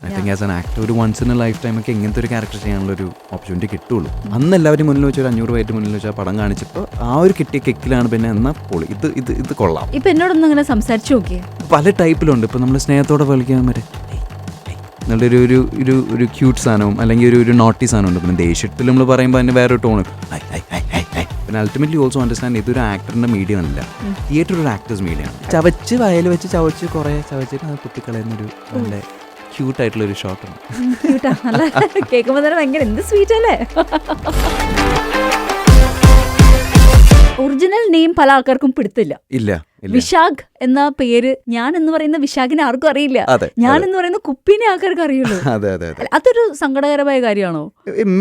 I think as an actor ഒരു once in a lifetime ഒക്കെ ഇങ്ങനത്തെ ഒരു ക്യാരക്ടർ ചെയ്യാനുള്ള ഒരു ഓപ്പർച്യൂണിറ്റി കിട്ടുള്ളൂ. അന്ന് എല്ലാവരും മുന്നിൽ വെച്ച് ഒരു 500 പേര് മുന്നിൽ വെച്ചാൽ പടം കാണിച്ചപ്പോൾ ആ ഒരു കിട്ടിയ കിക്കിലാണ് പിന്നെ എന്നാൽ പൊളി ഇത് കൊള്ളാം. ഇപ്പൊ എന്നോടൊന്നും ഇങ്ങനെ സംസാരിച്ചു നോക്കിയേ. പല ടൈപ്പിലുണ്ട്. ഇപ്പം നമ്മൾ സ്നേഹത്തോടെ വിളിക്കാൻ പറ്റും എന്നുള്ള ഒരു ക്യൂട്ട് സാധനവും അല്ലെങ്കിൽ ഒരു നോട്ടി സാധനമുണ്ട്. പിന്നെ ദേഷ്യത്തിൽ നമ്മൾ പറയുമ്പോൾ അതിന് വേറൊരു ടോൺ. പിന്നെ അൾട്ടിമേറ്റ്ലി ഓൾസോ അണ്ടർസ്റ്റാൻഡ് ഇതൊരു ആക്ടറിൻ്റെ മീഡിയം അല്ല, തിയേറ്റർ ഒരു ആക്ടേഴ്സ് മീഡിയമാണ്. ചവച്ച് വയൽ വെച്ച് ചവച്ച് കുറേ ചവച്ചിട്ട് അത് കുത്തിക്കളയുന്നൊരു നല്ല ക്യൂട്ടായിട്ടുള്ളൊരു ഷോട്ടാണ്. കേൾക്കുമ്പോൾ തന്നെ ഭയങ്കര എന്ത് സ്വീറ്റ് അല്ലേ. ഒറിജിനൽ നെയിം പല ആൾക്കാർക്കും പിടുത്തില്ല. ഇല്ല, വിശാഖ് എന്ന പേര് ഞാൻ എന്ന് പറയുന്ന വിശാഖിനെ ആർക്കും അറിയില്ല. ഞാൻ എന്ന് പറയുന്ന കുപ്പിനെ ആൾക്കാർക്ക് അറിയുള്ളൂ. അതൊരു സങ്കടകരമായ കാര്യമാണോ?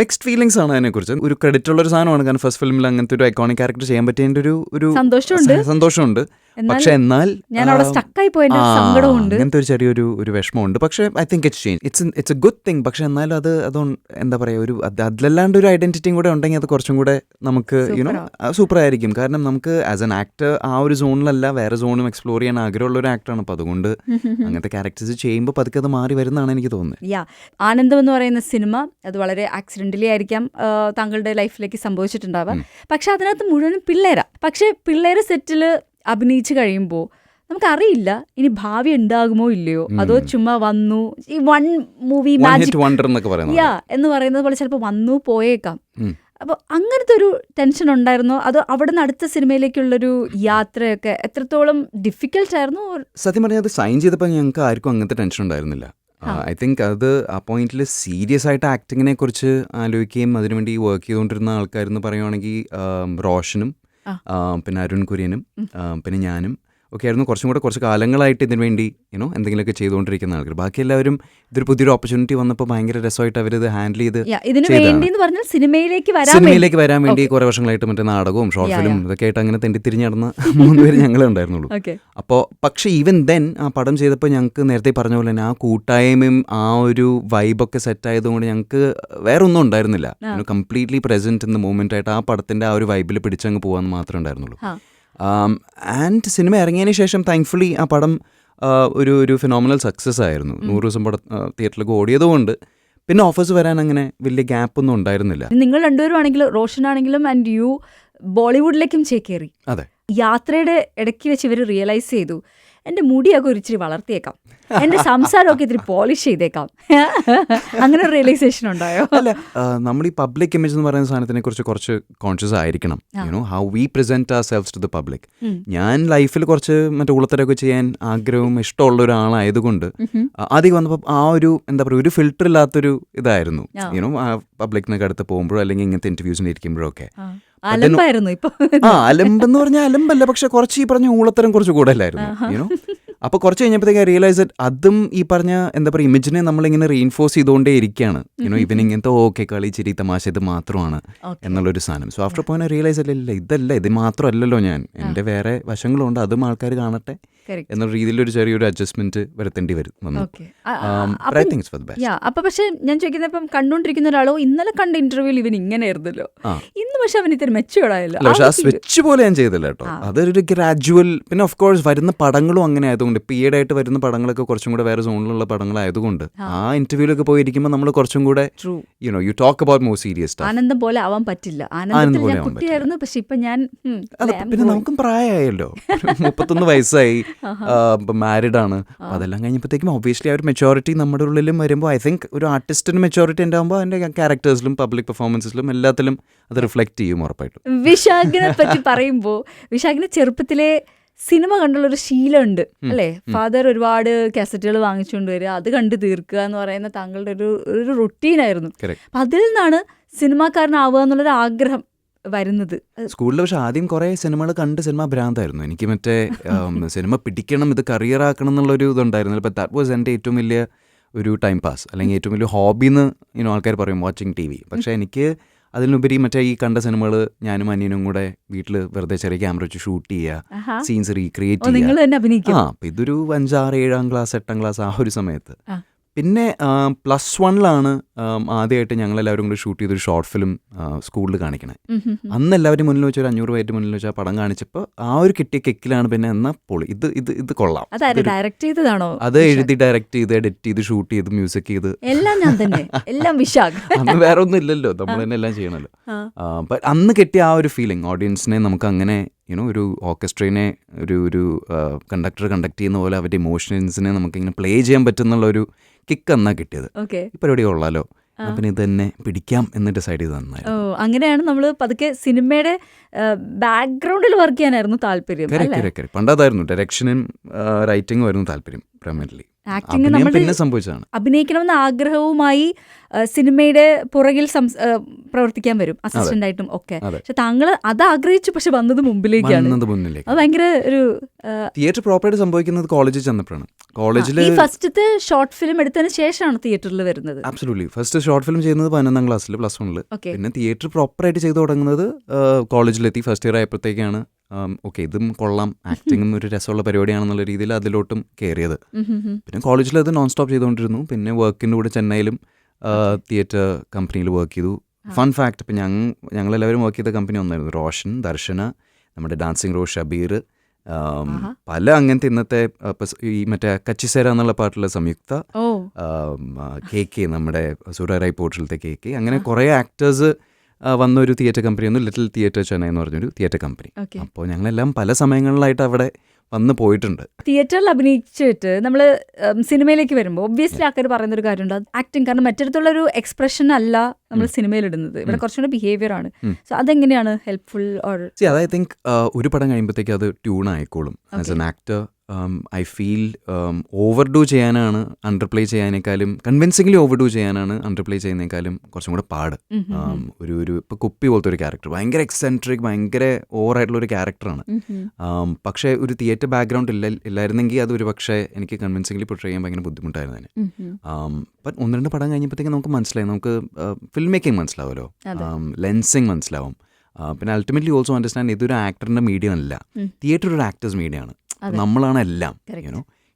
മിക്സ്ഡ് ഫീലിംഗ്സ് ആണ് അതിനെക്കുറിച്ച്. ഒരു ക്രെഡിറ്റ് ഉള്ള ഒരു സാധനമാണ്. കാരണം ഫസ്റ്റ് ഫിലിമിൽ അങ്ങനത്തെ ഒരു ഐക്കോണിക് ക്യാരക്ടർ ചെയ്യാൻ പറ്റിയതിന്റെ ഒരു സന്തോഷമുണ്ട്. പക്ഷെ എന്നാൽ ഞാൻ അവിടെ സ്റ്റക്കായി പോയതിന്റെ സങ്കടമുണ്ട്. അങ്ങനത്തെ ഒരു ചെറിയൊരു വിഷമമുണ്ട്. പക്ഷെ I think it's A good thing. പക്ഷെ എന്നാലും അതുകൊണ്ട് എന്താ പറയാ, ഒരു അതിലല്ലാണ്ട് ഒരു ഐഡന്റിറ്റിയും കൂടെ ഉണ്ടെങ്കിൽ അത് കുറച്ചും കൂടെ നമുക്ക് സൂപ്പർ ആയിരിക്കും. കാരണം നമുക്ക് ആസ് എൻ ആക്ടർ ആ ഒരു സോണിലല്ല വേറെ സോണും എക്സ്പ്ലോർ ചെയ്യാൻ ആഗ്രഹമുള്ള ഒരു ആക്ടറാണ്. അപ്പോൾ അതുകൊണ്ട് അങ്ങനത്തെ ക്യാരക്ടേഴ്സ് ചെയ്യുമ്പോൾ പതുക്കെ അത് മാറി വരുന്നതാണ് എനിക്ക് തോന്നുന്നത്. ആനന്ദം എന്ന് പറയുന്ന സിനിമ അത് വളരെ ആക്സിഡന്റലി ആയിരിക്കാം താങ്കളുടെ ലൈഫിലേക്ക് സംഭവിച്ചിട്ടുണ്ടാവാം. പക്ഷെ അതിനകത്ത് മുഴുവനും പിള്ളേരാ. പക്ഷെ പിള്ളേര് സെറ്റിൽ അഭിനയിച്ചു കഴിയുമ്പോൾ നമുക്കറിയില്ല ഇനി ഭാവി ഉണ്ടാകുമോ ഇല്ലയോ, അതോ ചുമ്മാ വന്നു ഈ വൺ മൂവി മാജിക് എന്ന് പറയുന്നത് പോലെ ചിലപ്പോൾ വന്നു പോയേക്കാം. അപ്പോൾ അങ്ങനത്തെ ഒരു ടെൻഷൻ ഉണ്ടായിരുന്നോ, അതോ അവിടെ നിന്ന് അടുത്ത സിനിമയിലേക്കുള്ളൊരു യാത്രയൊക്കെ എത്രത്തോളം ഡിഫിക്കൽട്ട് ആയിരുന്നു? സത്യം പറഞ്ഞാൽ അത് സൈൻ ചെയ്തപ്പോൾ ഞങ്ങൾക്ക് ആർക്കും അങ്ങനത്തെ ടെൻഷൻ ഉണ്ടായിരുന്നില്ല. ഐ തിങ്ക് അത് ആ പോയിന്റിൽ സീരിയസ് ആയിട്ട് ആക്ടിങ്ങിനെ കുറിച്ച് ആലോചിക്കുകയും അതിനുവേണ്ടി വർക്ക് ചെയ്തുകൊണ്ടിരുന്ന ആൾക്കാരെന്ന് പറയുവാണെങ്കിൽ റോഷനും പിന്നെ അരുൺ കുര്യനും പിന്നെ ഞാനും ഒക്കെ ആയിരുന്നു കുറച്ച് കാലങ്ങളായിട്ട് ഇതിനു വേണ്ടി എന്തെങ്കിലുമൊക്കെ ചെയ്തുകൊണ്ടിരിക്കുന്ന ആൾക്കാർ. ബാക്കി എല്ലാവരും ഇതൊരു പുതിയൊരു ഓപ്പർച്യൂണിറ്റി വന്നപ്പോൾ ഭയങ്കര രസമായിട്ട് അവരിത് ഹാൻഡിൽ ചെയ്ത് സിനിമയിലേക്ക് വരാൻ വേണ്ടി കുറെ വർഷങ്ങളായിട്ട് മറ്റേ നാടകവും ഷോർട്ട് ഫിലിം ഇതൊക്കെ ആയിട്ട് അങ്ങനെ തെണ്ടിത്തിരിഞ്ഞ് നടന്ന 3 പേര് ഞങ്ങളെ ഉണ്ടായിരുന്നുള്ളൂ. അപ്പോൾ പക്ഷേ ഈവൻ ദെൻ ആ പടം ചെയ്തപ്പോൾ ഞങ്ങൾക്ക് നേരത്തെ പറഞ്ഞ പോലെ തന്നെ ആ കൂട്ടായ്മയും ആ ഒരു വൈബൊക്കെ സെറ്റ് ആയതുകൊണ്ട് ഞങ്ങൾക്ക് വേറെ ഒന്നും ഉണ്ടായിരുന്നില്ല. Completely present in the moment ആയിട്ട് ആ പടത്തിന്റെ ആ ഒരു വൈബിൽ പിടിച്ചങ്ങ് പോകാൻ മാത്രമേ ഉണ്ടായിരുന്നുള്ളൂ. ആൻഡ് സിനിമ ഇറങ്ങിയതിന് ശേഷം താങ്ക്ഫുള്ളി ആ പടം ഒരു ഫിനോമിനൽ സക്സസ് ആയിരുന്നു. 100 ദിവസം പടം തിയേറ്ററിലേക്ക് ഓടിയതുകൊണ്ട് പിന്നെ ഓഫേഴ്സ് വരാൻ അങ്ങനെ വലിയ ഗ്യാപ്പൊന്നും ഉണ്ടായിരുന്നില്ല. നിങ്ങൾ രണ്ടുപേരും ആണെങ്കിലും റോഷനാണെങ്കിലും ആൻഡ് യു ബോളിവുഡിലേക്കും ചേക്കേറി. അതെ, യാത്രയുടെ ഇടയ്ക്ക് വെച്ച് ഇവർ റിയലൈസ് ചെയ്തു എൻ്റെ മുടിയൊക്കെ ഒരു ഇച്ചിരി വളർത്തിയേക്കാം, എൻ്റെ സംസാരമൊക്കെ ഇത്തിരി പോളിഷ് ചെയ്തേക്കാം. അങ്ങനെ ഒരു റിയലൈസേഷൻ ഉണ്ടായോ? അല്ല, നമ്മൾ ഈ പബ്ലിക് ഇമേജ് എന്ന് പറയുന്ന സാധനത്തിനെ കുറിച്ച് കുറച്ച് കോൺഷ്യസ് ആയിരിക്കണം. How we present ourselves to the public. ഞാൻ ലൈഫിൽ കുറച്ച് മറ്റേ ഉളത്തരൊക്കെ ചെയ്യാൻ ആഗ്രഹവും ഇഷ്ടമുള്ള ഒരാളായതുകൊണ്ട് ആദ്യം വന്നപ്പോൾ ആ ഒരു എന്താ പറയുക ഒരു ഫിൽറ്റർ ഇല്ലാത്തൊരു ഇതായിരുന്നു. പബ്ലിക്കിനൊക്കെ അടുത്ത് പോകുമ്പോഴോ അല്ലെങ്കിൽ ഇങ്ങനത്തെ ഇന്റർവ്യൂസിന് ഇരിക്കുമ്പോഴൊക്കെ അലമ്പെന്ന് പറഞ്ഞാൽ അലമ്പല്ല, പക്ഷെ കുറച്ച് ഈ പറഞ്ഞ ഊളത്തരം കുറച്ച് കൂടുതലായിരുന്നു. അപ്പോൾ കുറച്ച് കഴിഞ്ഞപ്പോഴത്തേക്ക് റിയലൈസ് അതും ഈ പറഞ്ഞ എന്താ പറയുക ഇമേജിനെ നമ്മളിങ്ങനെ റീഇൻഫോഴ്സ് ചെയ്തുകൊണ്ടേ ഇരിക്കുകയാണ്. ഇവൻ ഇങ്ങനത്തെ ഓക്കെ കളി ചിരി തമാശ ഇത് മാത്രമാണ് എന്നുള്ളൊരു സാധനം. സോ ആഫ്റ്റർ പോയിന്റ് റിയലൈസ് ഇതല്ല, ഇത് മാത്രമല്ലല്ലോ ഞാൻ, എൻ്റെ വേറെ വശങ്ങളുണ്ട്, അതും ആൾക്കാർ കാണട്ടെ എന്നുള്ള രീതിയിലൊരു ചെറിയൊരു അഡ്ജസ്റ്റ്മെന്റ് വരുത്തേണ്ടി വന്നു. അപ്പൊ പക്ഷെ ഞാൻ ചോദിക്കുന്നത്, ഇപ്പം കണ്ടുകൊണ്ടിരിക്കുന്ന ഒരാളോ ഇന്നലെ കണ്ട ഇന്റർവ്യൂവിൽ ഇവൻ ഇങ്ങനെ ആയിരുന്നല്ലോ, ഇന്ന് പക്ഷെ അവൻ ഇത്തിരി മെച്ചുവേർഡായല്ലോ. പക്ഷെ ആ സ്വിച്ച് പോലെ ഞാൻ ചെയ്തില്ല കേട്ടോ, അതൊരു ഗ്രാജുവൽ. പിന്നെ ഓഫ് കോഴ്സ് വരുന്ന പടങ്ങളും അങ്ങനെ ആയതുകൊണ്ട് ഇപ്പം ഈയിടെയായിട്ട് വരുന്ന പടങ്ങളൊക്കെ കുറച്ചും കൂടെ വേറെ സോണിലുള്ള പടങ്ങളായതുകൊണ്ട് ആ ഇന്റർവ്യൂലൊക്കെ പോയിരിക്കുമ്പോൾ നമ്മൾ കുറച്ചും കൂടെ you talk about more serious stuff. ആനന്ദം പോലെ ആവാൻ പറ്റില്ല. ആനന്ദത്തിൽ ഞാൻ കുട്ടിയായിരുന്നു, പക്ഷെ ഇപ്പൊ ഞാൻ പിന്നെ നമുക്കും പ്രായമായല്ലോ, 31 വയസ്സായി, മാരിഡ് ആണ്. അതെല്ലാം കഴിഞ്ഞപ്പോഴത്തേക്കും ഒബ്വിയസ്ലി ആ ഒരു മെച്ചോറിറ്റി നമ്മുടെ ഉള്ളിലും വരുമ്പോൾ ഐ തിങ്ക് ഒരു ആർട്ടിസ്റ്റിന് മെച്ചോറിറ്റി ഉണ്ടാകുമ്പോൾ അതിന്റെ ക്യാരക്ടേഴ്സിലും പബ്ലിക് പെർഫോമൻസിലും എല്ലാത്തിലും അത് റിഫ്ലക്ട് ചെയ്യും ഉറപ്പായിട്ടും. വിശാഖിനെ പറ്റി പറയുമ്പോൾ വിശാഖിന് ചെറുപ്പത്തിലെ സിനിമ കണ്ടുള്ളൊരു ശീലമുണ്ട് അല്ലേ? ഫാദർ ഒരുപാട് കാസറ്റുകൾ വാങ്ങിച്ചുകൊണ്ട് വരിക, അത് കണ്ട് തീർക്കുക എന്ന് പറയുന്ന താങ്കളുടെ ഒരു റുട്ടീനായിരുന്നു. അപ്പം അതിൽ നിന്നാണ് സിനിമാക്കാരനാവുക എന്നുള്ളൊരു ആഗ്രഹം വരുന്നത്. സ്കൂളിൽ പക്ഷെ ആദ്യം കുറേ സിനിമകൾ കണ്ട് സിനിമ ഭ്രാന്തായിരുന്നു എനിക്ക്. മറ്റേ സിനിമ പിടിക്കണം, ഇത് കരിയർ ആക്കണം എന്നുള്ളൊരു ഇതുണ്ടായിരുന്നു. അപ്പോൾ ദാറ്റ് വാസ് എൻ്റെ ഏറ്റവും വലിയ ഒരു ടൈം പാസ്, അല്ലെങ്കിൽ ഏറ്റവും വലിയ ഹോബിന്ന് ആൾക്കാർ പറയും വാച്ചിങ് TV. പക്ഷേ എനിക്ക് അതിനുപരി മറ്റേ ഈ കണ്ട സിനിമകൾ ഞാനും അനിയനും കൂടെ വീട്ടിൽ വെറുതെ ചെറിയ ക്യാമറ വെച്ച് ഷൂട്ട് ചെയ്യുക, സീൻസ് റീക്രിയേറ്റ് ചെയ്യുക. അപ്പം ഇതൊരു 5, 6, 7 ക്ലാസ് 8 ക്ലാസ് ആ ഒരു സമയത്ത്. പിന്നെ +1 ആദ്യമായിട്ട് ഞങ്ങളെല്ലാവരും കൂടി ഷൂട്ട് ചെയ്തൊരു ഷോർട്ട് ഫിലിം സ്കൂളിൽ കാണിക്കണേ. അന്ന് എല്ലാവരും മുന്നിൽ വെച്ച് ഒരു 500 പേര് മുന്നിൽ വെച്ച് ആ പടം കാണിച്ചപ്പോൾ ആ ഒരു കിട്ടിയ കിക്കിലാണ് പിന്നെ എന്നാ പൊളി, ഇത് കൊള്ളാം. ഡയറക്ട് ചെയ്തതാണോ? അത് എഴുതി ഡയറക്ട് ചെയ്ത് എഡിറ്റ് ചെയ്ത് ഷൂട്ട് ചെയ്ത് മ്യൂസിക് ചെയ്ത് എല്ലാം ഞാൻ തന്നെ, എല്ലാം വിശാഖ്. അന്ന് വേറെ ഒന്നും ഇല്ലല്ലോ, നമ്മൾ തന്നെ എല്ലാം ചെയ്യണമല്ലോ. അന്ന് കിട്ടിയ ആ ഒരു ഫീലിംഗ് ഓഡിയൻസിനെ നമുക്ക് അങ്ങനെ ഒരു ഓർക്കസ്ട്രേനെ ഒരു കണ്ടക്ടർ കണ്ടക്ട് ചെയ്യുന്ന പോലെ അവരുടെ ഇമോഷൻസിനെ നമുക്കിങ്ങനെ പ്ലേ ചെയ്യാൻ പറ്റുന്നുള്ള ഒരു കിക്ക് എന്നാ കിട്ടിയത്. ഈ പരിപാടി കൊള്ളാലോ, പിന്നെ ഇത് തന്നെ പിടിക്കാം എന്ന് ഡിസൈഡ് ചെയ്ത് തന്നായിരുന്നു. അങ്ങനെയാണ് നമ്മൾ പതുക്കെ സിനിമയുടെ ബാക്ക്ഗ്രൗണ്ടിൽ വർക്ക് ചെയ്യാനായിരുന്നു താല്പര്യം. പണ്ടതായിരുന്നു ഡയറക്ഷനും റൈറ്റിംഗും ആയിരുന്നു താല്പര്യം പ്രൈമറിലി. പിന്നെ സംഭവിച്ചതാണ് അഭിനയിക്കണമെന്ന ആഗ്രഹവുമായി സിനിമയുടെ പുറകിൽ പ്രവർത്തിക്കാൻ വരും അസിസ്റ്റന്റ് ആയിട്ടും ഒക്കെ. പക്ഷെ താങ്കൾ അത് ആഗ്രഹിച്ചു, പക്ഷെ വന്നത് മുമ്പിലേക്കാണ്. അത് ഭയങ്കര ഒരു തിയേറ്റർ പ്രോപ്പറായിട്ട് സംഭവിക്കുന്നത് കോളേജിൽ ചെന്നപ്പോഴാണ്. കോളേജിൽ ഫസ്റ്റത്തെ ഷോർട്ട് ഫിലിം എടുത്തതിന് ശേഷമാണ് തിയേറ്ററിൽ വരുന്നത്. ആബ്സല്യൂട്ട്ലി. ഫസ്റ്റ് ഷോർട്ട് ഫിലിം ചെയ്യുന്നത് 11ാം ക്ലാസ്സിൽ +1. പിന്നെ തിയേറ്റർ പ്രോപ്പറായിട്ട് ചെയ്തു തുടങ്ങുന്നത് കോളേജിലെത്തി ഫസ്റ്റ് ഇയർ ആയപ്പോഴത്തേക്കാണ് ഓക്കെ ഇതും കൊള്ളാം, ആക്ടിങ്ങും ഒരു രസമുള്ള പരിപാടിയാണെന്നുള്ള രീതിയിൽ അതിലോട്ടും കയറിയത്. പിന്നെ കോളേജിൽ അത് നോൺ സ്റ്റോപ്പ് ചെയ്തുകൊണ്ടിരുന്നു. പിന്നെ വർക്കിൻ്റെ കൂടെ ചെന്നൈയിലും തിയേറ്റർ കമ്പനിയിൽ വർക്ക് ചെയ്തു. ഫൺ ഫാക്ട്, ഇപ്പം ഞങ്ങളെല്ലാവരും വർക്ക് ചെയ്ത കമ്പനി ഒന്നായിരുന്നു. റോഷൻ, ദർശന, നമ്മുടെ ഡാൻസിങ് റോസ്, ഷബീർ, പല അങ്ങനത്തെ ഇന്നത്തെ ഈ മറ്റേ കച്ചിസേര എന്നുള്ള പാട്ടുള്ള സംയുക്ത, KK, നമ്മുടെ സൂര്യറായി പോർട്ടലിലത്തെ KK, അങ്ങനെ കുറേ ആക്ടേഴ്സ് വന്നൊരു തിയേറ്റർ കമ്പനിയായിരുന്നു ലിറ്റിൽ തിയേറ്റർ ചെന്നൈ എന്ന് പറഞ്ഞൊരു തിയേറ്റർ കമ്പനി. അപ്പോൾ ഞങ്ങളെല്ലാം പല സമയങ്ങളിലായിട്ട് അവിടെ വന്ന് പോയിട്ടുണ്ട്. തിയേറ്ററിൽ അഭിനയിച്ചിട്ട് നമ്മൾ സിനിമയിലേക്ക് വരുമ്പോൾ ഒബ്വിയസ്ലി ആൾക്കാർ പറയുന്നൊരു കാര്യമുണ്ട് ആക്ടിങ്. കാരണം മറ്റിടത്തുള്ള ഒരു എക്സ്പ്രഷൻ അല്ല നമ്മൾ സിനിമയിൽ ഇടുന്നത്, ഇവിടെ കുറച്ചുകൂടെ ബിഹേവിയർ ആണ്. സോ അതെങ്ങനെയാണ് ഹെൽപ്ഫുൾ? ഐ തിങ്ക് ഒരു പടം കഴിയുമ്പോഴത്തേക്ക് അത് ട്യൂൺ ആയിക്കോളും. As an actor I feel overdo ചെയ്യാനാണ് അണ്ടർപ്ലേ ചെയ്യാനേക്കാളും, കൺവിൻസിംഗ്ലി ഓവർഡു ചെയ്യാനാണ് അണ്ടർപ്ലേ ചെയ്യുന്നേക്കാളും കുറച്ചും കൂടെ പാട്. ഒരു ഇപ്പോൾ കുപ്പി പോലത്തെ ഒരു ക്യാരക്ടർ ഭയങ്കര എക്സെൻട്രിക്, ഭയങ്കര ഓവറായിട്ടുള്ള ഒരു ക്യാരക്ടറാണ്. പക്ഷേ ഒരു തിയേറ്റർ ബാക്ക്ഗ്രൗണ്ട് ഇല്ലായിരുന്നെങ്കിൽ അത് ഒരു പക്ഷേ എനിക്ക് കൺവിൻസിംഗ്ലി പോർട്രേ ചെയ്യാൻ ഭയങ്കര ബുദ്ധിമുട്ടായിരുന്നു അതിന്. ബട്ട് 1-2 പടം കഴിഞ്ഞപ്പോഴത്തേക്ക് നമുക്ക് മനസ്സിലായി, നമുക്ക് ഫിൽം മേക്കിംഗ് മനസ്സിലാവുമല്ലോ, ലെൻസിങ് മനസ്സിലാവും. പിന്നെ അൾട്ടിമേറ്റ്ലി ഓൾസോ അണ്ടർസ്റ്റാൻഡ് ഇതൊരു ആക്ടറിൻ്റെ മീഡിയം അല്ല, തിയേറ്റർ ഒരു ആക്ടേഴ്സ് മീഡിയം ആണ്. നമ്മളാണ് എല്ലാം.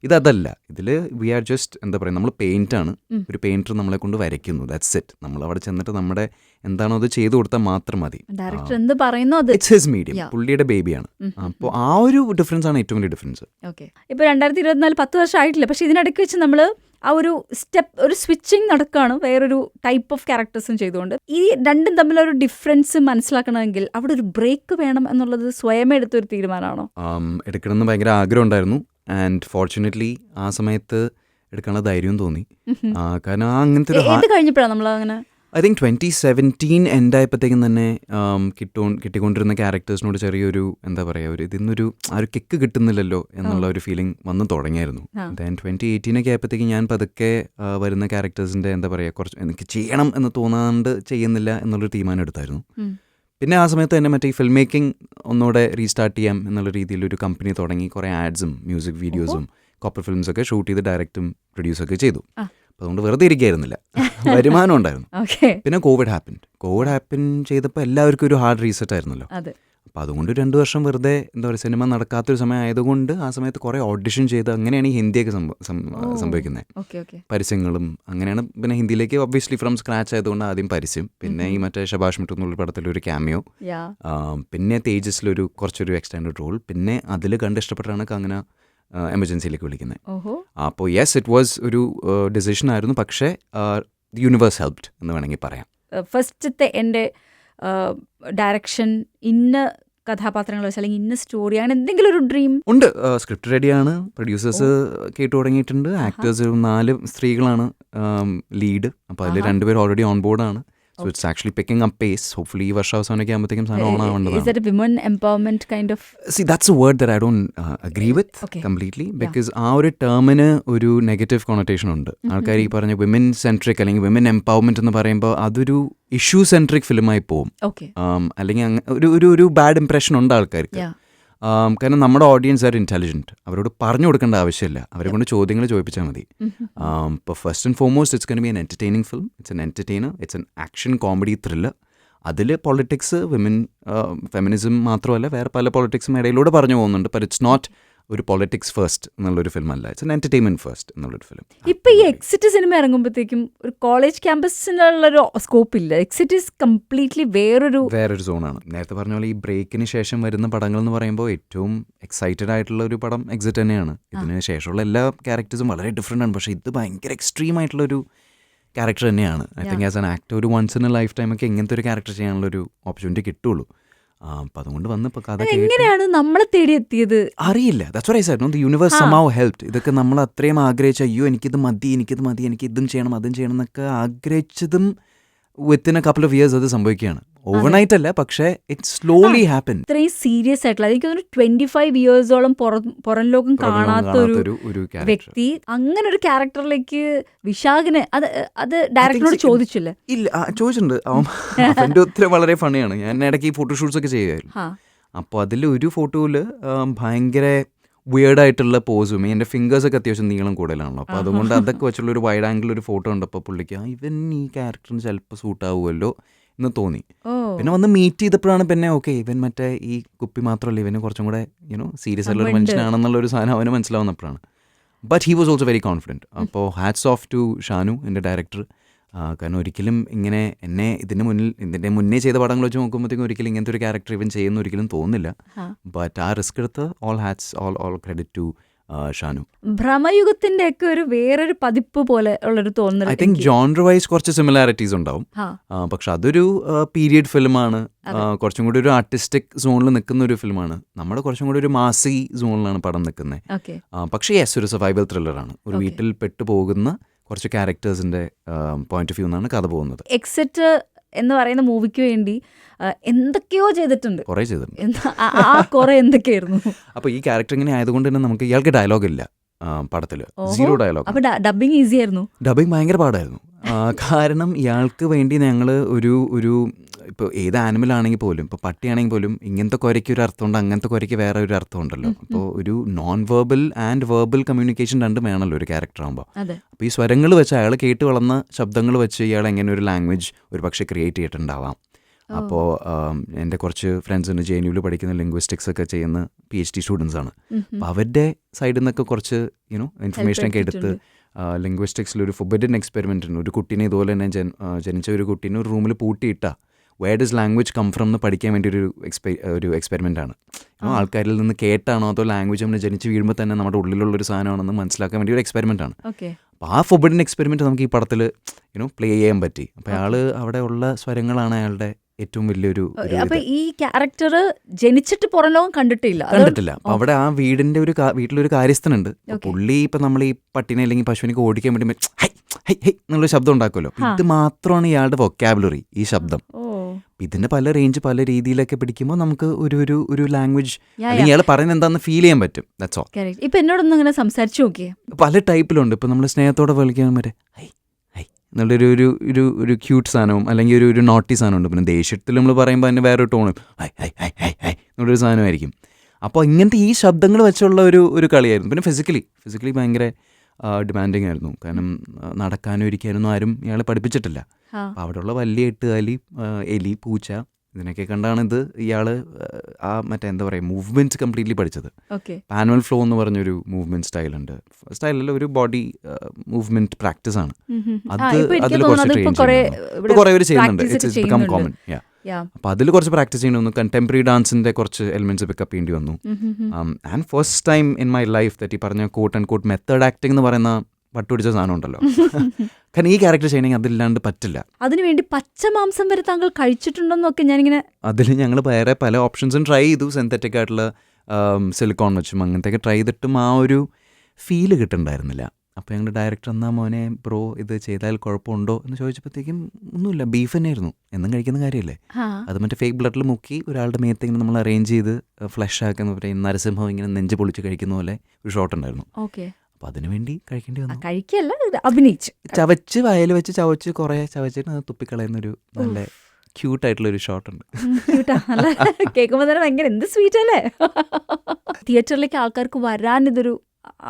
ഇതല്ല, ഇതിൽ വി ആർ ജസ്റ്റ് എന്താ പറയുക, നമ്മൾ പെയിൻ്റാണ്. ഒരു പെയിൻറ്റർ നമ്മളെ കൊണ്ട് വരയ്ക്കുന്നു, ദാറ്റ്സ് ഇറ്റ്. നമ്മൾ അവിടെ ചെന്നിട്ട് നമ്മുടെ എന്താണോ അത് ചെയ്തു കൊടുത്താൽ മാത്രം മതി. ഇറ്റ്സ് ഹിസ് മീഡിയം, പുള്ളിയുടെ ബേബിയാണ്. അപ്പോൾ ആ ഒരു ഡിഫറൻസ് ആണ് ഏറ്റവും വലിയ ഡിഫറൻസ്. ഇപ്പോൾ 2024 10 വർഷം ആയിട്ടില്ല, പക്ഷേ ഇതിനിടയ്ക്ക് വെച്ച് നമ്മൾ ആ ഒരു ഒരു സ്വിച്ചിങ് നടക്കുകയാണ് വേറൊരു ടൈപ്പ് ഓഫ് ക്യാരക്ടേഴ്സും ചെയ്തുകൊണ്ട്. ഈ രണ്ടും തമ്മിലൊരു ഡിഫറൻസ് മനസ്സിലാക്കണമെങ്കിൽ അവിടെ ഒരു ബ്രേക്ക് വേണം എന്നുള്ളത് സ്വയം എടുത്തൊരു തീരുമാനമാണോ? എടുക്കണമെന്ന് ഭയങ്കര ആഗ്രഹം ഉണ്ടായിരുന്നു. ആൻഡ് ഫോർച്യുനേറ്റ്ലി ആ സമയത്ത് എടുക്കാനുള്ള ധൈര്യവും തോന്നി. കാരണം അങ്ങനത്തെ കഴിഞ്ഞപ്പോഴാണ് നമ്മൾ അങ്ങനെ ഐ തിങ്ക് 2017 എൻഡായപ്പോഴത്തേക്കും തന്നെ കിട്ടിക്കൊണ്ടിരുന്ന ക്യാരക്ടേഴ്സിനോട് ചെറിയൊരു എന്താ പറയുക, ഇതിന്നൊരു ആ ഒരു കിക്ക് കിട്ടുന്നില്ലല്ലോ എന്നുള്ള ഒരു ഫീലിംഗ് വന്ന് തുടങ്ങിയായിരുന്നു. ദെൻ 2018 ആയപ്പോഴത്തേക്കും ഞാൻ പതുക്കെ വരുന്ന ക്യാരക്ടേഴ്സിൻ്റെ എന്താ പറയുക, കുറച്ച് എനിക്ക് ചെയ്യണം എന്ന് തോന്നാണ്ട് ചെയ്യുന്നില്ല എന്നുള്ളൊരു തീരുമാനം എടുത്തായിരുന്നു. പിന്നെ ആ സമയത്ത് തന്നെ മറ്റേ ഫിൽം മേക്കിംഗ് ഒന്നുകൂടെ റീസ്റ്റാർട്ട് ചെയ്യാം എന്നുള്ള രീതിയിൽ ഒരു കമ്പനി തുടങ്ങി. കുറേ ആഡ്സും മ്യൂസിക് വീഡിയോസും കോർപ്പറേറ്റ് ഫിലിംസൊക്കെ ഷൂട്ട് ചെയ്ത് ഡയറക്റ്റും പ്രൊഡ്യൂസൊക്കെ ചെയ്തു. അതുകൊണ്ട് വെറുതെ ഇരിക്കുകയായിരുന്നില്ല, വരുമാനം ഉണ്ടായിരുന്നു. പിന്നെ കോവിഡ് ഹാപ്പൻ ചെയ്തപ്പോൾ എല്ലാവർക്കും ഒരു ഹാർഡ് റീസെറ്റ് ആയിരുന്നല്ലോ. അപ്പോൾ അതുകൊണ്ട് 2 വർഷം വെറുതെ എന്താ പറയുക, സിനിമ നടക്കാത്തൊരു സമയം ആയതുകൊണ്ട് ആ സമയത്ത് കുറേ ഓഡിഷൻ ചെയ്ത് അങ്ങനെയാണ് ഈ ഹിന്ദിയൊക്കെ സംഭവിക്കുന്നത്. പരസ്യങ്ങളും അങ്ങനെയാണ്. പിന്നെ ഹിന്ദിയിലേക്ക് ഒബ്വിയസ്ലി ഫ്രം സ്ക്രാച്ച് ആയതുകൊണ്ട് ആദ്യം പരസ്യം, പിന്നെ ഈ മറ്റേ ശബാഷ് മിട്ടു എന്നുള്ള പടത്തിലൊരു ക്യാമിയോ, പിന്നെ തേജസിലൊരു കുറച്ചൊരു എക്സ്റ്റൻഡഡ് റോൾ, പിന്നെ അതിൽ കണ്ടിഷ്ടപ്പെട്ടാണ് അങ്ങനെ എമർജൻസിയിലേക്ക് വിളിക്കുന്നത്. അപ്പോൾ യെസ്, ഇറ്റ് വാസ് ഒരു ഡിസിഷൻ ആയിരുന്നു. പക്ഷേ യൂണിവേഴ്സ് ഹെൽപ്ഡ് എന്ന് വേണമെങ്കിൽ പറയാം. ഫസ്റ്റത്തെ എൻ്റെ ഡയറക്ഷൻ ഇന്ന കഥാപാത്രങ്ങൾ വെച്ച് അല്ലെങ്കിൽ ഇന്ന സ്റ്റോറി അങ്ങനെ എന്തെങ്കിലും ഒരു ഡ്രീം ഉണ്ട്. സ്ക്രിപ്റ്റ് റെഡിയാണ്, പ്രൊഡ്യൂസേഴ്സ് കേട്ടു തുടങ്ങിയിട്ടുണ്ട്. ആക്ടേഴ്സ് 4 സ്ത്രീകളാണ് ലീഡ്. അപ്പോൾ അതിൽ 2 പേർ ഓൾറെഡി ഓൺ ബോർഡാണ്. So it's actually picking up pace. Hopefully ഈ വർഷം അവസാനമൊക്കെ ആകുമ്പോഴത്തേക്കും സാധനം on ആവേണ്ടതാണ്. Is that a women empowerment kind of? See, that's a word that I don't agree with completely, because ആ ഒരു ടേമിന് ഒരു നെഗറ്റീവ് കൊണോട്ടേഷൻ ഉണ്ട്. ആൾക്കാർ ഈ പറഞ്ഞ വിമൻ സെൻട്രിക് അല്ലെങ്കിൽ വിമൻ എംപവർമെന്റ് എന്ന് പറയുമ്പോൾ അതൊരു ഇഷ്യൂ സെൻട്രിക് ഫിലിമായി പോകും. അല്ലെങ്കിൽ ഒരു ബാഡ് ഇംപ്രഷൻ ഉണ്ട് ആൾക്കാർക്ക്. കാരണം നമ്മുടെ ഓഡിയൻസ് ആർ ഇൻ്റലിജൻറ്റ്, അവരോട് പറഞ്ഞു കൊടുക്കേണ്ട ആവശ്യമില്ല, അവരെ കൊണ്ട് ചോദ്യങ്ങൾ ചോദിപ്പിച്ചാൽ മതി. ഇപ്പോൾ first and foremost it's gonna B an entertaining film, it's an entertainer, it's an action comedy thriller. അതിൽ പൊളിറ്റിക്സ്, വിമൻ ഫെമിനിസം മാത്രമല്ല വേറെ പല പൊളിറ്റിക്സും ഇടയിലൂടെ പറഞ്ഞു പോകുന്നുണ്ട്. ബട്ട് ഇറ്റ്സ് നോട്ട് ഒരു പൊളിറ്റിക്സ് ഫസ്റ്റ് എന്നുള്ളൊരു ഫിലിം അല്ല, ഇറ്റ്സ് എൻ എന്റർടൈൻമെന്റ് ഫസ്റ്റ് എന്നുള്ളൊരു ഫിലിം. ഇപ്പൊ ഈ എക്സിറ്റ് സിനിമ ഇറങ്ങുമ്പോഴത്തേക്കും ഒരു കോളേജ് ക്യാമ്പസിനുള്ളൊരു സ്കോപ്പ് ഇല്ല. എക്സിറ്റ് ഈസ് കംപ്ലീറ്റ്ലി വേറൊരു സോണാണ്. നേരത്തെ പറഞ്ഞ പോലെ ഈ ബ്രേക്കിന് ശേഷം വരുന്ന പടങ്ങൾ എന്ന് പറയുമ്പോൾ ഏറ്റവും എക്സൈറ്റഡ് ആയിട്ടുള്ള ഒരു പടം എക്സിറ്റ് തന്നെയാണ്. ഇതിന് ശേഷമുള്ള എല്ലാ ക്യാരക്ടേഴ്സും വളരെ ഡിഫറെൻ്റ് ആണ്, പക്ഷേ ഇത് ഭയങ്കര എക്സ്ട്രീം ആയിട്ടുള്ളൊരു ക്യാരക്ടർ തന്നെയാണ്. I think as an actor ഒരു once in a lifetime ഒക്കെ ഇങ്ങനത്തെ ഒരു ക്യാരക്ടർ ചെയ്യാനുള്ളൊരു ഓപ്പർച്യൂണിറ്റി കിട്ടുള്ളൂ. അപ്പം അതുകൊണ്ട് വന്ന് ഇപ്പോൾ കഥ എങ്ങനെയാണ് നമ്മളെ തേടി എത്തിയത് അറിയില്ല. That's what I said, the universe somehow helped. ഇതൊക്കെ നമ്മൾ അത്രയും ആഗ്രഹിച്ച, അയ്യോ എനിക്കിത് മതി എനിക്ക് ഇതും ചെയ്യണം അതും ചെയ്യണം എന്നൊക്കെ ആഗ്രഹിച്ചതും within a couple of years അത് സംഭവിക്കുകയാണ്. ഓവർനൈറ്റ് അല്ല, പക്ഷേ ഇറ്റ് സ്ലോലി ഹാപ്പൻ. ഇത്രയും സീരിയസ് ആയിട്ടുള്ള, എനിക്ക് തോന്നുന്നു 25 ഇയേഴ്സോളം പുറം ലോകം കാണാത്ത ഒരു വ്യക്തി അങ്ങനെ ഒരു ക്യാരക്ടറിലേക്ക് വിശാഖിനെ അത് ഡയറക്ടറിനോട് ചോദിച്ചില്ലേ? ഇല്ല, ചോദിച്ചിട്ടുണ്ട്. അവൻ്റെ ഉത്തരം വളരെ ഫണിയാണ്. ഞാൻ ഇടയ്ക്ക് ഈ ഫോട്ടോഷൂട്ട്സ് ഒക്കെ ചെയ്യുമായിരുന്നു. അപ്പോൾ അതിൽ ഒരു ഫോട്ടോയിൽ ഭയങ്കര വിയേർഡായിട്ടുള്ള പോസും എൻ്റെ ഫിംഗേഴ്സൊക്കെ അത്യാവശ്യം നീളം കൂടുതലാണല്ലോ. അപ്പോൾ അതുകൊണ്ട് അതൊക്കെ വെച്ചുള്ള ഒരു വൈഡ് ആംഗിൾ ഒരു ഫോട്ടോ ഉണ്ടപ്പോൾ പുള്ളിക്ക് ഇവൻ ഈ ക്യാരക്ടറിന് ചിലപ്പോൾ സൂട്ടാവുമല്ലോ എന്ന് തോന്നി. പിന്നെ വന്ന് മീറ്റ് ചെയ്തപ്പോഴാണ് പിന്നെ ഓക്കെ ഇവൻ മറ്റേ ഈ കുപ്പി മാത്രമല്ല, ഇവന് കുറച്ചും കൂടെ സീരിയസ് ആയിട്ടുള്ള ഒരു മനുഷ്യനാണെന്നുള്ളൊരു സാധനം അവന് മനസ്സിലാവുന്നപ്പോഴാണ്. But he was also very confident. അപ്പോൾ ഹാറ്റ്സ് ഓഫ് ടു ഷാനു, എൻ്റെ ഡയറക്ടർ. കാരണം ഒരിക്കലും ഇങ്ങനെ എന്നെ ഇതിൻ്റെ മുന്നേ ചെയ്ത പടങ്ങൾ വെച്ച് നോക്കുമ്പോഴത്തേക്കും ഒരിക്കലും ഇങ്ങനത്തെ ഒരു ക്യാരക്ടർ ഇവൻ ചെയ്യുന്ന ഒരിക്കലും തോന്നുന്നില്ല. ബട്ട് ആ റിസ്ക് എടുത്ത് ഓൾ ക്രെഡിറ്റ് ടു ഷാനു. ഭ്രമയുഗത്തിന്റെ ഒക്കെ ഒരു വേറൊരു പതിപ്പ് പോലെ ഉള്ളൊരു തോന്നൽ. ഐ തിങ്ക് ജോൺർ വൈസ് കുറച്ച് സിമിലാരിറ്റീസ് ഉണ്ടാവും, പക്ഷെ അതൊരു പീരിയഡ് ഫിലിമാണ്. കുറച്ചും കൂടി ഒരു ആർട്ടിസ്റ്റിക് സോണിൽ നിൽക്കുന്ന ഒരു ഫിലിമാണ്. നമ്മുടെ കുറച്ചും കൂടി ഒരു മാസി സോണിലാണ് പടം നിൽക്കുന്നത്. പക്ഷേ യെസ്, ഒരു സർവൈവൽ ത്രില്ലറാണ്. ഒരു വീട്ടിൽ പെട്ടുപോകുന്ന കുറച്ച് ക്യാരക്ടേഴ്സിന്റെ പോയിന്റ് ഓഫ് വ്യൂ എന്നാണ് കഥ പോകുന്നത്. എക്സിറ്റ് എന്ന് പറയുന്ന മൂവിക്ക് വേണ്ടി എന്തൊക്കെയോ ചെയ്തിട്ടുണ്ട്, കുറേ ചെയ്തിട്ടുണ്ട്. കുറെ എന്തൊക്കെയായിരുന്നു. അപ്പോൾ ഈ ക്യാരക്ടർ ഇങ്ങനെ ആയതുകൊണ്ട് തന്നെ നമുക്ക് ഇയാൾക്ക് ഡയലോഗ് ഇല്ല പടത്തില്, സീറോ ഡയലോഗ്. അപ്പോൾ ഡബിങ് ഈസി ആയിരുന്നു? ഡബിങ് ഭയങ്കര പാടായിരുന്നു. കാരണം ഇയാൾക്ക് വേണ്ടി ഞങ്ങൾ ഒരു ഇപ്പോൾ ഏത് ആനിമൽ ആണെങ്കിൽ പോലും, ഇപ്പോൾ പട്ടിയാണെങ്കിൽ പോലും ഇങ്ങനത്തെ കുരയ്ക്ക് ഒരു അർത്ഥമുണ്ട്, അങ്ങനത്തെ കുരയ്ക്ക് വേറെ ഒരു അർത്ഥം ഉണ്ടല്ലോ. അപ്പോൾ ഒരു non verbal and verbal communication രണ്ടും വേണമല്ലോ ഒരു ക്യാരക്ടർ ആകുമ്പോൾ. അപ്പോൾ ഈ സ്വരങ്ങൾ വെച്ച് അയാൾ കേട്ട് വളർന്ന ശബ്ദങ്ങൾ വെച്ച് ഇയാൾ എങ്ങനെ ഒരു ലാംഗ്വേജ് ഒരു പക്ഷേ ക്രിയേറ്റ് ചെയ്തിട്ടുണ്ടാവാം. അപ്പോൾ എൻ്റെ കുറച്ച് ഫ്രണ്ട്സ് ഉണ്ട് JNU പഠിക്കുന്ന ലിംഗ്വിസ്റ്റിക്സ് ഒക്കെ ചെയ്യുന്ന PhD സ്റ്റുഡൻസ് ആണ്. അപ്പോൾ അവരുടെ സൈഡിൽ നിന്നൊക്കെ കുറച്ച് ഇൻഫർമേഷനൊക്കെ എടുത്ത് ലിംഗ്വിസ്റ്റിക്സിലൊരു ഫുബിഡൻ എക്സ്പെരിമെൻ്റ് ഉണ്ട്. ഒരു കുട്ടീനെ ഇതുപോലെ തന്നെ ജനിച്ച ഒരു കുട്ടീനെ ഒരു റൂമിൽ പൂട്ടിയിട്ട where does language come from എന്ന് പഠിക്കാൻ വേണ്ടി ഒരു എക്സ്പെരിമെൻ്റ് ആണ്. ആൾക്കാരിൽ നിന്ന് കേട്ടാണോ അതോ ലാംഗ്വേജ് നമ്മൾ ജനിച്ച് വീഴുമ്പോൾ തന്നെ നമ്മുടെ ഉള്ളിലുള്ളൊരു സാധനമാണെന്ന് മനസ്സിലാക്കാൻ വേണ്ടി ഒരു എക്സ്പെരിമെൻ്റ് ആണ്. അപ്പോൾ ആ ഫുബിഡൻ എക്സ്പെരിമെൻറ്റ് നമുക്ക് ഈ പടത്തിൽ പ്ലേ ചെയ്യാൻ പറ്റി. അപ്പോൾ അയാൾ അവിടെ ഉള്ള സ്വരങ്ങളാണ് അയാളുടെ ഏറ്റവും വലിയൊരു. അപ്പൊ ഈ ക്യാരക്ടർ ജനിച്ചിട്ട് പുറം ലോകം കണ്ടിട്ടില്ല. അപ്പൊ അവിടെ ആ വീട്ടിലൊരു കാര്യസ്ഥനുണ്ട്. പുള്ളി ഇപ്പൊ നമ്മൾ ഈ പട്ടിനെ അല്ലെങ്കിൽ പശുവിനൊക്കെ ഓടിക്കാൻ വേണ്ടി ഹൈ ഹൈ ഹൈ എന്നുള്ള ശബ്ദം ഉണ്ടാക്കുമല്ലോ. ഇത് മാത്രമാണ് ഇയാളുടെ വൊക്കാബുലറി, ഈ ശബ്ദം. ഇതിന്റെ പല റേഞ്ച് പല രീതിയിലൊക്കെ പിടിക്കുമ്പോൾ നമുക്ക് ഒരു ലാംഗ്വേജ് അല്ലെങ്കിൽ ഇയാൾ പറയുന്നത് എന്താണെന്ന് ഫീൽ ചെയ്യാൻ പറ്റും. That's all. ഇപ്പൊ എന്നോടൊന്നും അങ്ങനെ സംസാരിച്ചു നോക്കിയേ. പല ടൈപ്പിലുണ്ട്. ഇപ്പൊ നമ്മൾ സ്നേഹത്തോടെ വിളിക്കാൻ മറ്റേ ഹൈ ഹൈ എന്നുള്ളൊരു ക്യൂട്ട് സാധനവും അല്ലെങ്കിൽ ഒരു നോട്ടി സാധനമുണ്ട്. പിന്നെ ദേഷ്യത്തിൽ നമ്മൾ പറയുമ്പോൾ അതിന് വേറൊരു ടോണും high high high high high എന്നുള്ളൊരു സാധനമായിരിക്കും. അപ്പോൾ ഇങ്ങനത്തെ ഈ ശബ്ദങ്ങൾ വെച്ചുള്ള ഒരു കളിയായിരുന്നു. പിന്നെ ഫിസിക്കലി ഭയങ്കര ഡിമാൻഡിങ് ആയിരുന്നു. കാരണം നടക്കാനും ഇരിക്കാനൊന്നും ആരും ഇയാളെ പഠിപ്പിച്ചിട്ടില്ല. അപ്പോൾ അവിടെയുള്ള വലിയ എട്ടുകാലി, എലി, പൂച്ച ഇതിനൊക്കെ കണ്ടാണ് ഇയാൾ ആ മറ്റേ എന്താ പറയുക മൂവ്മെൻറ്റ്സ് കംപ്ലീറ്റ്ലി പഠിച്ചത്. പാനുവൽ ഫ്ലോ എന്ന് പറഞ്ഞൊരു മൂവ്മെൻറ്റ് സ്റ്റൈലല്ല, ഒരു ബോഡി മൂവ്മെൻറ്റ് പ്രാക്ടീസ് ആണ്. അതിൽ കുറച്ച് ട്രെയിൻ കുറേ പേര് ചെയ്യുന്നുണ്ട്. It's become common. അപ്പോൾ അതിൽ കുറച്ച് പ്രാക്ടീസ് ചെയ്യേണ്ടി വന്നു. കണ്ടംപററി ഡാൻസിൻ്റെ കുറച്ച് എലിമെൻറ്റ്സ് പിക്കപ്പ് ചെയ്യേണ്ടി വന്നു. And first time in my life that ഈ പറഞ്ഞ quote and quote method acting എന്ന് പറയുന്ന വട്ടുപിടിച്ച സാധനം ഉണ്ടല്ലോ. കാരണം ഈ ക്യാരക്ടർ ചെയ്യണമെങ്കിൽ അതില്ലാണ്ട് പറ്റില്ല. അതിനുവേണ്ടി പച്ചമാംസം വരെ താങ്കൾ കഴിച്ചിട്ടുണ്ടെന്നൊക്കെ ഞാനിങ്ങനെ. അതിൽ ഞങ്ങൾ വേറെ പല ഓപ്ഷൻസും ട്രൈ ചെയ്തു. സിന്തറ്റിക് ആയിട്ടുള്ള സിലിക്കോൺ വെച്ചും അങ്ങനത്തെയൊക്കെ ട്രൈ ചെയ്തിട്ടും ആ ഒരു ഫീല് കിട്ടുന്നുണ്ടായിരുന്നില്ല. അപ്പോൾ ഞങ്ങളുടെ ഡയറക്ടർ എന്നാ മോനെ ബ്രോ ഇത് ചെയ്താൽ കുഴപ്പമുണ്ടോ എന്ന് ചോദിച്ചപ്പോഴത്തേക്കും ഒന്നുമില്ല, ബീഫ് തന്നെയായിരുന്നു, എന്നും കഴിക്കുന്ന കാര്യമല്ലേ. അത് മറ്റേ ഫേക്ക് ബ്ലഡിൽ മുക്കി ഒരാളുടെ മേത്ത് ഇങ്ങനെ നമ്മൾ അറേഞ്ച് ചെയ്ത് ഫ്ലഷ് ആക്കുന്ന പറയും നരസിംഹം ഇങ്ങനെ നെഞ്ച് പൊളിച്ച് കഴിക്കുന്ന പോലെ ഒരു ഷോട്ട് ഉണ്ടായിരുന്നു. അപ്പോൾ അതിനു വേണ്ടി കഴിക്കേണ്ടി വന്നു. കഴിക്കല്ല, അഭിനയിച്ച് ചവച്ച് വയൽ വെച്ച് ചവച്ച് കുറേ ചവച്ചിട്ട് അത് തുപ്പിക്കളയുന്നൊരു നല്ല ക്യൂട്ടായിട്ടുള്ളൊരു ഷോട്ടുണ്ട്. കേൾക്കുമ്പോൾ തന്നെ ഭയങ്കര എന്ത് സ്വീറ്റ് അല്ലേ. തിയേറ്ററിലേക്ക് ആൾക്കാർക്ക് വരാൻ ഇതൊരു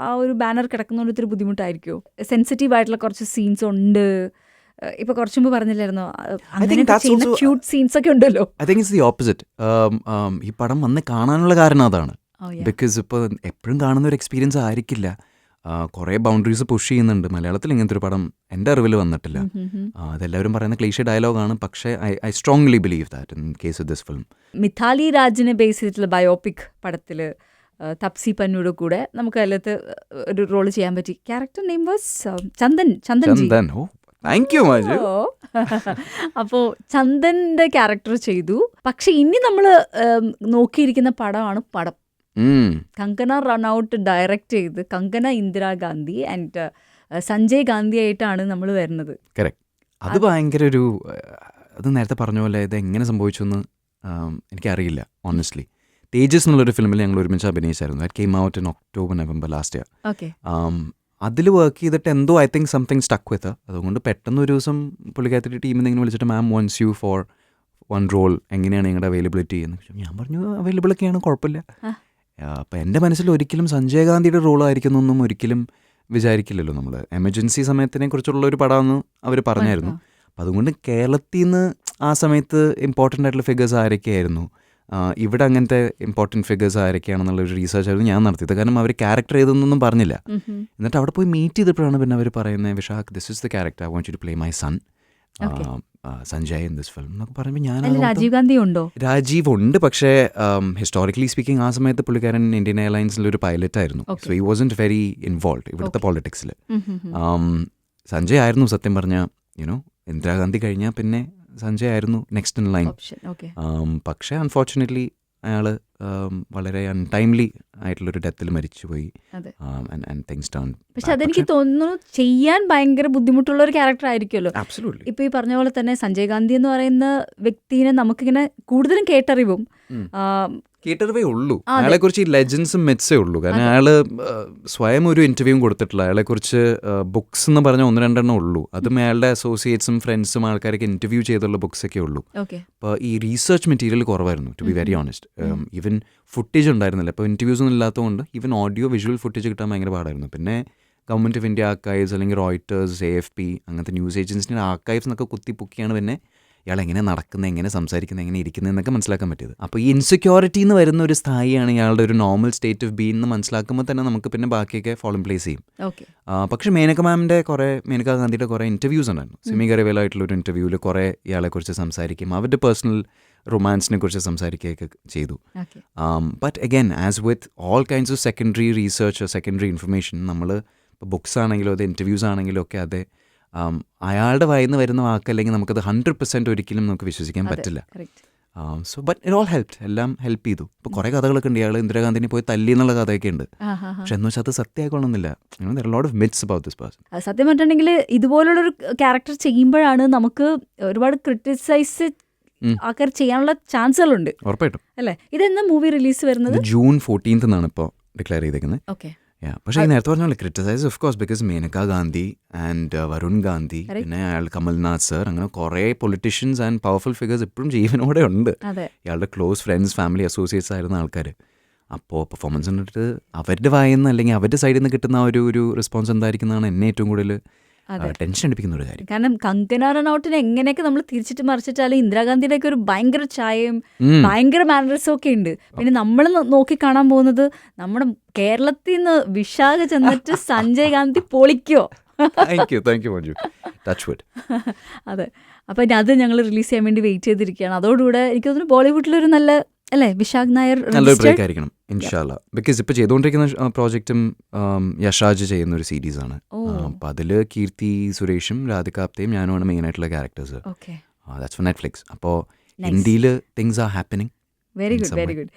ആ ഒരു ബാനർ കിടക്കുന്നതുകൊണ്ട് ഇത്തിരി ബുദ്ധിമുട്ടായിരിക്കുമോ? സെൻസിറ്റീവ് ആയിട്ടുള്ള കുറച്ച് സീൻസ് ഉണ്ട്. ഇപ്പൊ കുറച്ചു മുമ്പ് പറഞ്ഞില്ലായിരുന്നോ ക്യൂട്ട് സീൻസ് ഒക്കെ ഉണ്ടല്ലോ. I think it's the opposite. ഈ പടം വന്ന് കാണാനുള്ള കാരണം അതാണ്. ബിക്കോസ് ഇപ്പോൾ എപ്പോഴും കാണുന്ന ഒരു എക്സ്പീരിയൻസ് ആയിരിക്കില്ല. കുറേ ബൗണ്ടറീസ് പുഷ് ചെയ്യുന്നുണ്ട്. മലയാളത്തിൽ ഇങ്ങനത്തെ ഒരു പടം എൻ്റെ അറിവിൽ വന്നിട്ടില്ല. അതെല്ലാവരും പറയുന്ന ക്ലീഷേ ഡയലോഗാണ്, പക്ഷേ I strongly believe that in case of this film. Mithali രാജിനെ ബേസ് ചെയ്തിട്ടുള്ള ബയോപിക് പടത്തിൽ തപ്സി പന്നൂടെ കൂടെ നമുക്ക് അതിലത്ത് ഒരു റോള് ചെയ്യാൻ പറ്റി. Character name was Chandan. Thank you Maju. അപ്പോൾ ചന്ദൻ്റെ ക്യാരക്ടർ ചെയ്തു. പക്ഷെ ഇനി നമ്മൾ നോക്കിയിരിക്കുന്ന പടമാണ് പടം. കങ്കന റണൌട്ട് ഡയറക്റ്റ് ചെയ്ത് കങ്കന ഇന്ദിരാഗാന്ധി ആൻഡ് സഞ്ജയ് ഗാന്ധി ആയിട്ടാണ് നമ്മൾ വരുന്നത്. കറക്റ്റ്. അത് ഭയങ്കര ഒരു, അത് നേരത്തെ പറഞ്ഞ പോലെ ഇത് എങ്ങനെ സംഭവിച്ചു എന്ന് എനിക്കറിയില്ല ഓണസ്റ്റ്ലി. തേജസ് എന്നുള്ളൊരു ഫിലിമിൽ ഞങ്ങൾ ഒരുമിച്ച് അഭിനയിച്ചായിരുന്നു. That came out in October November last year. Okay. അതിൽ വർക്ക് ചെയ്തിട്ട് എന്തോ I think something stuck with. അതുകൊണ്ട് പെട്ടെന്ന് ഒരു ദിവസം പുള്ളിക്കാരുടെ ടീമിൽ നിന്ന് ഇങ്ങനെ വിളിച്ചിട്ട് ma'am once you for one role, എങ്ങനെയാണ് നിങ്ങളുടെ അവൈലബിലിറ്റി എന്ന്. ഞാൻ പറഞ്ഞു അവൈലബിളൊക്കെയാണ്, കുഴപ്പമില്ല. അപ്പം എൻ്റെ മനസ്സിൽ ഒരിക്കലും സഞ്ജയ് ഗാന്ധിയുടെ റോളായിരിക്കുന്നൊന്നും ഒരിക്കലും വിചാരിക്കില്ലല്ലോ നമ്മൾ. എമർജൻസി സമയത്തിനെ കുറിച്ചുള്ള ഒരു പടമെന്ന് അവർ പറഞ്ഞായിരുന്നു. അപ്പം അതുകൊണ്ട് കേരളത്തിൽ നിന്ന് ആ സമയത്ത് ഇമ്പോർട്ടൻ്റ് ആയിട്ടുള്ള ഫിഗേഴ്സ് ആരൊക്കെയായിരുന്നു, ഇവിടെ അങ്ങനത്തെ ഇമ്പോർട്ടൻറ്റ് ഫിഗേഴ്സ് ആരൊക്കെയാണെന്നുള്ളൊരു റീസർച്ച് ആയിരുന്നു ഞാൻ നടത്തിയത്. കാരണം അവർ ക്യാരക്ടർ ഏതൊന്നും പറഞ്ഞില്ല. എന്നിട്ട് അവിടെ പോയി മീറ്റ് ചെയ്തപ്പോഴാണ് പിന്നെ അവർ പറയുന്നത്, Vishak this is the character, I want you to play my son Sanjay in this film എന്നൊക്കെ പറയുമ്പോൾ ഞാൻ, രാജീവ് ഗാന്ധി ഉണ്ടോ? രാജീവ് ഉണ്ട്, പക്ഷേ ഹിസ്റ്റോറിക്കലി സ്പീക്കിംഗ് ആ സമയത്ത് പുള്ളിക്കാരൻ ഇന്ത്യൻ എയർലൈൻസിലൊരു പൈലറ്റ് ആയിരുന്നു. So he wasn't very involve ഇവിടുത്തെ പോളിറ്റിക്സിൽ. സഞ്ജയ് ആയിരുന്നു സത്യം പറഞ്ഞാൽ, യുനോ ഇന്ദിരാഗാന്ധി കഴിഞ്ഞാൽ പിന്നെ സഞ്ജയ് ആയിരുന്നു നെക്സ്റ്റ് ഇൻ ലൈൻ. പക്ഷേ അൺഫോർച്ചുനേറ്റ്ലി അയാൾ വളരെ അൺടൈംലി ആയിട്ടുള്ളൊരു ഡെത്തിൽ മരിച്ചുപോയി. പക്ഷെ അതെനിക്ക് തോന്നുന്നു ചെയ്യാൻ ഭയങ്കര ബുദ്ധിമുട്ടുള്ള ഒരു ക്യാരക്ടർ ആയിരിക്കുമല്ലോ. ഇപ്പൊ ഈ പറഞ്ഞ പോലെ തന്നെ സഞ്ജയ് ഗാന്ധി എന്ന് പറയുന്ന വ്യക്തിനെ നമുക്കിങ്ങനെ കൂടുതലും കേട്ടറിവേ ഉള്ളൂ. അയാളെ കുറിച്ച് ഈ ലെജൻസും മെറ്റ്സേ ഉള്ളൂ. കാരണം അയാൾ സ്വയം ഒരു ഇന്റർവ്യൂ കൊടുത്തിട്ടില്ല. അയാളെക്കുറിച്ച് ബുക്സ് എന്ന് പറഞ്ഞാൽ 1-2 ഉള്ളൂ. അതും അയാളുടെ അസോസിയേറ്റ്സും ഫ്രണ്ട്സും ആൾക്കാരൊക്കെ ഇന്റർവ്യൂ ചെയ്തുള്ള ബുക്സൊക്കെ ഉള്ളൂ. അപ്പോൾ ഈ റീസർച്ച് മെറ്റീരിയൽ കുറവായിരുന്നു, to be very honest. Even footage ഉണ്ടായിരുന്നില്ല. അപ്പോൾ ഇന്റർവ്യൂസ് ഒന്നും ഇല്ലാത്തതുകൊണ്ട് ഈവൻ ഓഡിയോ വിഷ്വൽ ഫുട്ടേജ് കിട്ടാൻ ഭയങ്കര പാടായിരുന്നു. പിന്നെ ഗവൺമെൻറ് ഓഫ് ഇന്ത്യ ആർക്കൈവ്സ് അല്ലെങ്കിൽ റോയിട്ടേഴ്സ്, AFP അങ്ങനത്തെ ന്യൂസ് ഏജൻസിൻ്റെ ആർക്കൈവ്സ് എന്നൊക്കെ കുത്തിപ്പൊക്കിയാണ് പിന്നെ ഇയാൾ എങ്ങനെ നടക്കുന്നത്, എങ്ങനെ സംസാരിക്കുന്നത്, എങ്ങനെ ഇരിക്കുന്നത് എന്നൊക്കെ മനസ്സിലാക്കാൻ പറ്റിയത്. അപ്പോൾ ഈ ഇൻസെക്യൂരിറ്റി എന്ന് വരുന്ന ഒരു സ്ഥായിയാണ് ഇയാളുടെ ഒരു നോർമൽ സ്റ്റേറ്റ് ഓഫ് ബീങ് എന്ന് മനസ്സിലാക്കുമ്പോൾ തന്നെ നമുക്ക് പിന്നെ ബാക്കിയൊക്കെ ഫോളോ ഇൻ പ്ലേസ് ചെയ്യും. പക്ഷേ മേനക ഗാന്ധിയുടെ കുറേ ഇൻ്റർവ്യൂസ് ഉണ്ടായിരുന്നു. സിമി ഗരേവാലായിട്ടുള്ളൊരു ഇൻ്റർവ്യൂവിൽ കുറേ ഇയാളെക്കുറിച്ച് സംസാരിക്കും, അവരുടെ പേഴ്സണൽ റൊമാൻസിനെ കുറിച്ച് സംസാരിക്കുകയൊക്കെ ചെയ്തു. But again as with all kinds of secondary research, secondary information, നമ്മൾ ഇപ്പോൾ ബുക്സ് ആണെങ്കിലും അത് ഇൻ്റർവ്യൂസ് ആണെങ്കിലും ഒക്കെ അതെ അയാളുടെ വായിന്ന് വരുന്ന വാക്കല്ലെങ്കിൽ നമുക്കത് 100% ഒരിക്കലും നമുക്ക് വിശ്വസിക്കാൻ പറ്റില്ല. So but it all helped, എല്ലാം ഹെൽപ്പ് ചെയ്തു. ഇപ്പോൾ കുറേ കഥകളൊക്കെ ഉണ്ട്, ഇയാൾ ഇന്ദിരാഗാന്ധിനെ പോയി തല്ലി എന്നുള്ള കഥയൊക്കെ ഉണ്ട്. പക്ഷെ എന്ന് വെച്ചാൽ അത് സത്യമായിക്കൊള്ളുന്നില്ല. Lot of myths about this person. സത്യം പറഞ്ഞിട്ടുണ്ടെങ്കിൽ ഇതുപോലുള്ളൊരു ക്യാരക്ടർ ചെയ്യുമ്പോഴാണ് നമുക്ക് ഒരുപാട് ക്രിട്ടിസൈസ് ആൾക്കാർ ചെയ്യാനുള്ള ചാൻസുകളുണ്ട്. ഉറപ്പായിട്ടും അല്ലേ? ഇതെന്നാ മൂവി റിലീസ് വരുന്നത്? ജൂൺ 14 ഇപ്പോൾ ഡിക്ലെയർ ചെയ്തേക്കുന്നത്. ഓക്കെ. പക്ഷേ ഈ നേരത്തെ പറഞ്ഞ criticise of course because Menaka Gandhi and Varun Gandhi, പിന്നെ അയാൾ കമൽനാഥ് സർ, അങ്ങനെ കുറേ പൊളിറ്റീഷ്യൻസ് ആൻഡ് പവർഫുൾ ഫിഗേഴ്സ് ഇപ്പോഴും ജീവനോടെ ഉണ്ട്. ഇയാളുടെ ക്ലോസ് ഫ്രണ്ട്സ്, ഫാമിലി, അസോസിയേറ്റ്സ് ആയിരുന്ന ആൾക്കാർ. അപ്പോൾ പെർഫോമൻസ് കണ്ടിട്ട് അവരുടെ വായിന്ന് അല്ലെങ്കിൽ അവരുടെ സൈഡിൽ നിന്ന് കിട്ടുന്ന ഒരു റെസ്പോൺസ് എന്തായിരിക്കുന്നതാണ് എന്നെ ഏറ്റവും കൂടുതൽ ടെൻഷൻ അടിപ്പിക്കുന്ന ഒരു കാര്യം. കാരണം കങ്കന റണൌട്ടിനെ എങ്ങനെയൊക്കെ നമ്മൾ തിരിച്ചിട്ട് മറിച്ചിട്ടാലും ഇന്ദിരാഗാന്ധിയുടെ ഒക്കെ ഒരു ഭയങ്കര ചായയും ഭയങ്കര മാനറസും ഒക്കെ ഉണ്ട്. പിന്നെ നമ്മൾ നോക്കി കാണാൻ പോകുന്നത് നമ്മുടെ കേരളത്തിൽ നിന്ന് വിശാഖ ചെന്നിട്ട് സഞ്ജയ് ഗാന്ധി പൊളിക്കോ. അതെ. അപ്പം അത് ഞങ്ങൾ റിലീസ് ചെയ്യാൻ വേണ്ടി വെയിറ്റ് ചെയ്തിരിക്കുകയാണ്. അതോടുകൂടെ എനിക്ക് തോന്നുന്നു ബോളിവുഡിലൊരു നല്ല അല്ലേ വിശാഖ് നായർ നല്ലൊരു ബ്രേക്ക് ആയിരിക്കണം ഇൻഷാല്ലാ. ബിക്കോസ് ഇപ്പോൾ ചെയ്തുകൊണ്ടിരിക്കുന്ന പ്രോജക്റ്റും യഷാജ് ചെയ്യുന്ന ഒരു സീരീസാണ്. അപ്പം അതിൽ കീർത്തി സുരേഷും രാധിക ആപ്തയും ഞാനുമാണ് മെയിൻ ആയിട്ടുള്ള ക്യാരക്ടേഴ്സ്. That's for Netflix. അപ്പോൾ ഹിന്ദിയിൽ things are happening. Very good.